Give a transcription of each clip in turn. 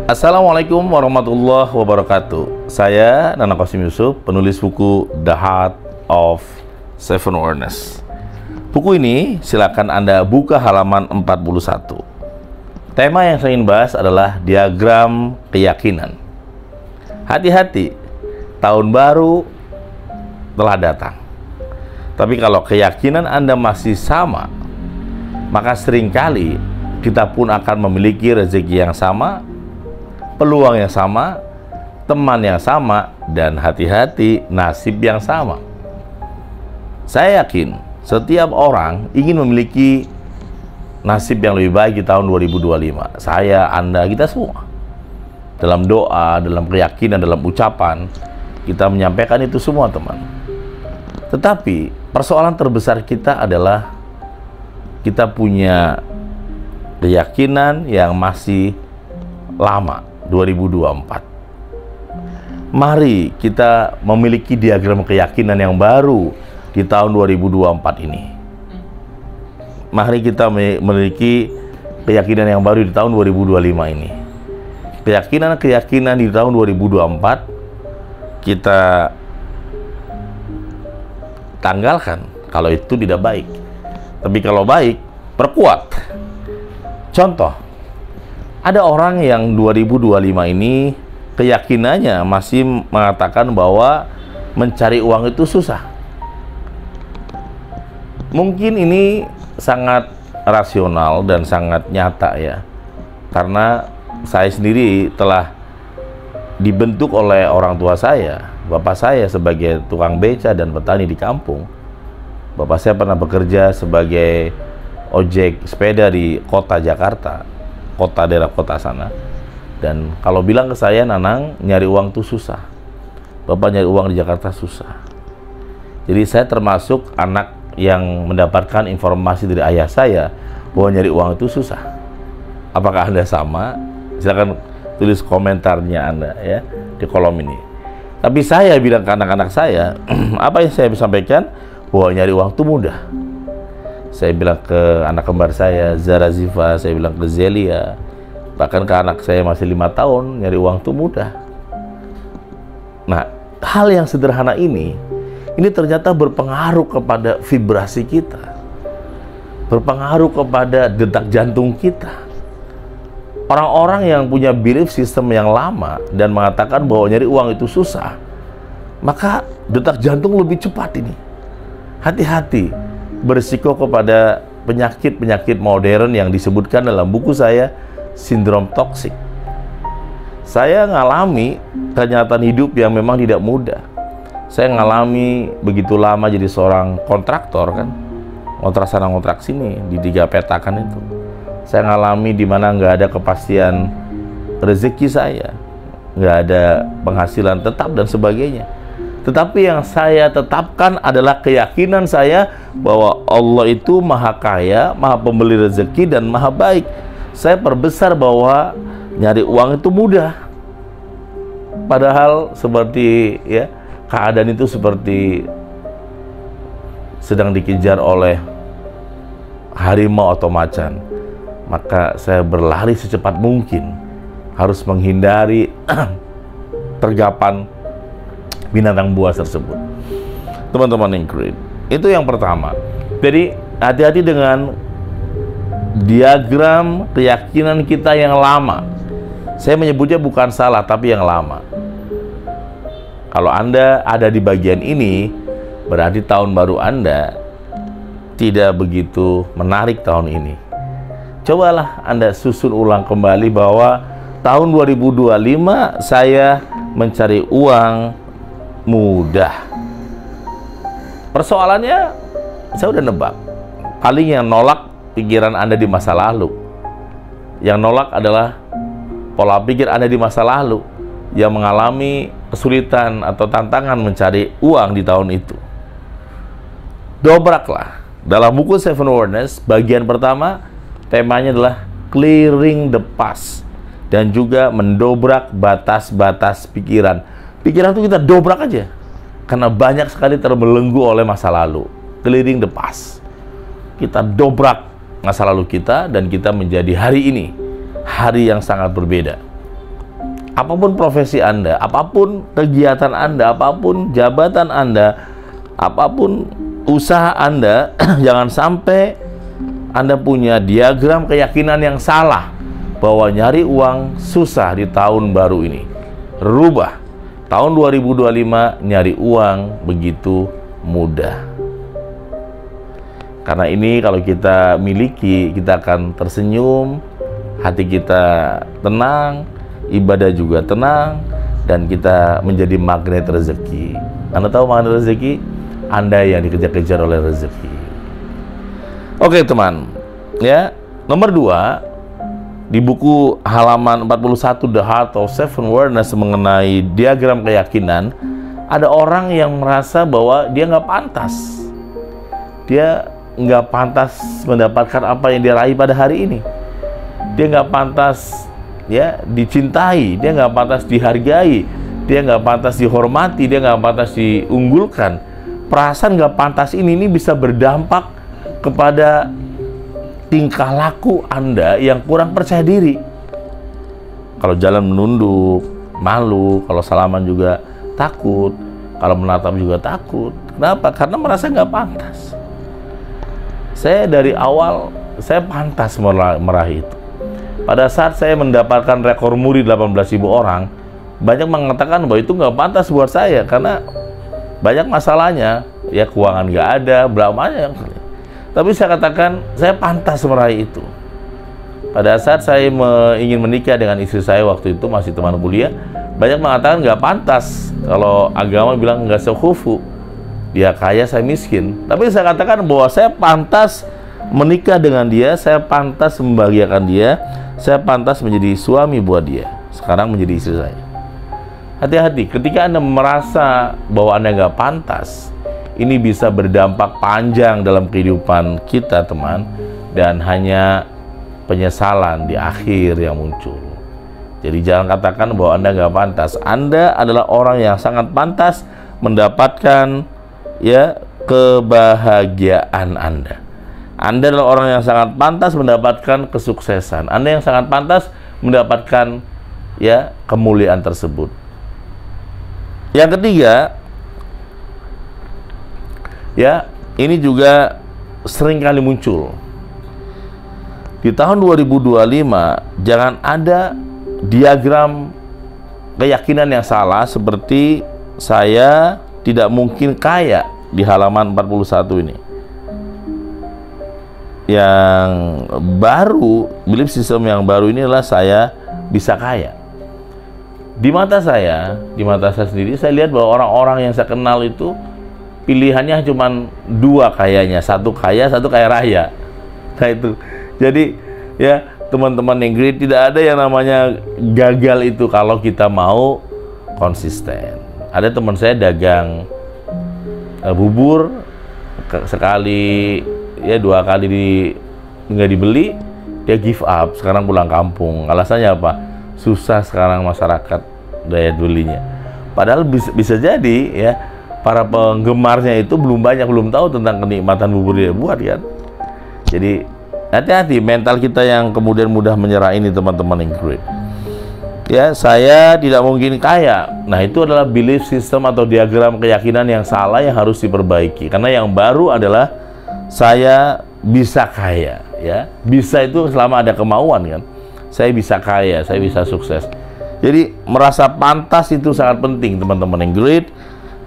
Assalamualaikum warahmatullahi wabarakatuh. Saya Nana Qasim Yusuf, penulis buku The Heart of Seven Awareness. Buku ini silakan Anda buka halaman 41. Tema yang saya ingin bahas adalah diagram keyakinan. Hati-hati, tahun baru telah datang. Tapi kalau keyakinan Anda masih sama, maka seringkali kita pun akan memiliki rezeki yang sama, peluang yang sama, teman yang sama, dan hati-hati nasib yang sama. Saya yakin setiap orang ingin memiliki nasib yang lebih baik di tahun 2025. Saya, Anda, kita semua. Dalam doa, dalam keyakinan, dalam ucapan, kita menyampaikan itu semua, teman. Tetapi persoalan terbesar kita adalah kita punya keyakinan yang masih lama, 2024. Mari kita memiliki diagram keyakinan yang baru di tahun 2024 ini. Mari kita memiliki keyakinan yang baru di tahun 2025 ini. Keyakinan-keyakinan di tahun 2024 kita tanggalkan kalau itu tidak baik. Tapi kalau baik, perkuat. Contoh, ada orang yang 2025 ini keyakinannya masih mengatakan bahwa mencari uang itu susah. Mungkin ini sangat rasional dan sangat nyata ya. Karena saya sendiri telah dibentuk oleh orang tua saya. Bapak saya sebagai tukang beca dan petani di kampung. Bapak saya pernah bekerja sebagai ojek sepeda di kota Jakarta, daerah kota sana. Dan kalau bilang ke saya, Nanang, nyari uang tuh susah. Bapak nyari uang di Jakarta susah. Jadi saya termasuk anak yang mendapatkan informasi dari ayah saya bahwa nyari uang itu susah. Apakah Anda sama? Silakan tulis komentarnya Anda ya di kolom ini. Tapi saya bilang ke anak-anak saya, apa yang saya bisa sampaikan? Bahwa nyari uang itu mudah. Saya bilang ke anak kembar saya, Zara Ziva, saya bilang ke Zelia, bahkan ke anak saya masih 5 tahun, nyari uang itu mudah. Nah, hal yang sederhana ini ternyata berpengaruh kepada vibrasi kita, berpengaruh kepada detak jantung kita. Orang-orang yang punya belief system yang lama dan mengatakan bahwa nyari uang itu susah, maka detak jantung lebih cepat ini. Hati-hati, berisiko kepada penyakit-penyakit modern yang disebutkan dalam buku saya, sindrom toksik. Saya ngalami kenyataan hidup yang memang tidak mudah. Saya ngalami begitu lama jadi seorang kontraktor kan, kontrak sana kontrak sini di 3 petakan itu. Saya ngalami di mana nggak ada kepastian rezeki saya, nggak ada penghasilan tetap dan sebagainya. Tetapi yang saya tetapkan adalah keyakinan saya bahwa Allah itu maha kaya, maha pembeli rezeki, dan maha baik. Saya perbesar bahwa nyari uang itu mudah. Padahal seperti ya, keadaan itu seperti sedang dikejar oleh harimau atau macan. Maka saya berlari secepat mungkin, harus menghindari tergapan binatang buas tersebut. Teman-teman yang keren, itu yang pertama. Jadi hati-hati dengan diagram keyakinan kita yang lama. Saya menyebutnya bukan salah, tapi yang lama. Kalau Anda ada di bagian ini, berarti tahun baru Anda tidak begitu menarik tahun ini. Cobalah Anda susun ulang kembali bahwa tahun 2025 saya mencari uang mudah. Persoalannya, saya udah nebak. Paling yang nolak pikiran Anda di masa lalu. Yang nolak adalah pola pikir Anda di masa lalu yang mengalami kesulitan atau tantangan mencari uang di tahun itu, dobraklah. Dalam buku Seven Wonders, bagian pertama temanya adalah clearing the past, dan juga mendobrak batas-batas pikiran. Pikiran itu kita dobrak aja, karena banyak sekali terbelenggu oleh masa lalu. Clearing the past, kita dobrak masa lalu kita, dan kita menjadi hari ini, hari yang sangat berbeda. Apapun profesi Anda, apapun kegiatan Anda, apapun jabatan Anda, apapun usaha Anda, jangan sampai Anda punya diagram keyakinan yang salah bahwa nyari uang susah di tahun baru ini. Rubah. Tahun 2025 nyari uang begitu mudah. Karena ini kalau kita miliki, kita akan tersenyum, hati kita tenang, ibadah juga tenang, dan kita menjadi magnet rezeki. Anda tahu magnet rezeki? Anda yang dikejar-kejar oleh rezeki. Oke teman, ya. Nomor 2, di buku halaman 41 The Heart of Seven Wonders mengenai diagram keyakinan, ada orang yang merasa bahwa dia nggak pantas. Dia nggak pantas mendapatkan apa yang dia raih pada hari ini. Dia nggak pantas ya dicintai, dia nggak pantas dihargai, dia nggak pantas dihormati, dia nggak pantas diunggulkan. Perasaan nggak pantas ini bisa berdampak kepada tingkah laku Anda yang kurang percaya diri. Kalau jalan menunduk, malu, kalau salaman juga takut, kalau menatap juga takut. Kenapa? Karena merasa nggak pantas. Saya dari awal, saya pantas meraih itu. Pada saat saya mendapatkan rekor muri 18.000 orang, banyak mengatakan bahwa itu nggak pantas buat saya karena banyak masalahnya, ya keuangan nggak ada, beramanya. Tapi saya katakan saya pantas meraih itu. Pada saat saya ingin menikah dengan istri saya waktu itu masih teman kuliah, banyak mengatakan nggak pantas. Kalau agama bilang nggak sekhufu, dia kaya saya miskin. Tapi saya katakan bahwa saya pantas menikah dengan dia, saya pantas membahagiakan dia, saya pantas menjadi suami buat dia. Sekarang menjadi istri saya. Hati-hati, ketika Anda merasa bahwa Anda nggak pantas, ini bisa berdampak panjang dalam kehidupan kita, teman, dan hanya penyesalan di akhir yang muncul. Jadi jangan katakan bahwa Anda nggak pantas. Anda adalah orang yang sangat pantas mendapatkan ya kebahagiaan Anda. Anda adalah orang yang sangat pantas mendapatkan kesuksesan. Anda yang sangat pantas mendapatkan ya kemuliaan tersebut. Yang ketiga, ya, ini juga sering kali muncul. Di tahun 2025, jangan ada diagram keyakinan yang salah seperti saya tidak mungkin kaya di halaman 41 ini. Yang baru, belief system yang baru ini adalah saya bisa kaya. Di mata saya sendiri, saya lihat bahwa orang-orang yang saya kenal itu pilihannya cuma dua kayaknya, satu kaya raya. Nah itu, jadi ya teman-teman yang great, tidak ada yang namanya gagal itu kalau kita mau konsisten. Ada teman saya dagang bubur, sekali ya 2 kali nggak dibeli, dia give up, sekarang pulang kampung. Alasannya apa? Susah sekarang masyarakat daya belinya. Padahal bisa jadi ya para penggemarnya itu belum tahu tentang kenikmatan bubur dia buat kan. Jadi hati-hati mental kita yang kemudian mudah menyerah ini, teman-teman yang great. Ya, saya tidak mungkin kaya. Nah, itu adalah belief system atau diagram keyakinan yang salah yang harus diperbaiki. Karena yang baru adalah saya bisa kaya, ya. Bisa itu selama ada kemauan kan. Saya bisa kaya, saya bisa sukses. Jadi merasa pantas itu sangat penting, teman-teman yang great.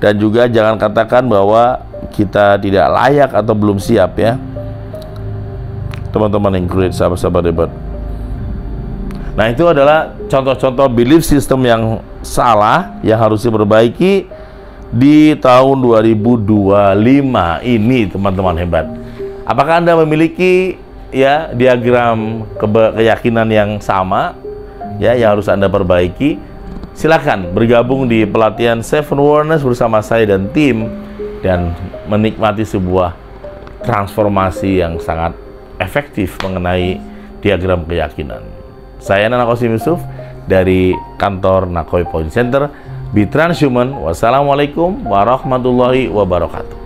Dan juga jangan katakan bahwa kita tidak layak atau belum siap ya, teman-teman yang great, sahabat-sahabat hebat. Nah, itu adalah contoh-contoh belief system yang salah yang harus diperbaiki di tahun 2025 ini, teman-teman hebat. Apakah Anda memiliki ya diagram keyakinan yang sama ya yang harus Anda perbaiki? Silakan bergabung di pelatihan Seven Wonders bersama saya dan tim dan menikmati sebuah transformasi yang sangat efektif mengenai diagram keyakinan. Saya Nana Qasim Yusuf dari kantor Nakoi Point Center, Be Transhuman. Wassalamualaikum warahmatullahi wabarakatuh.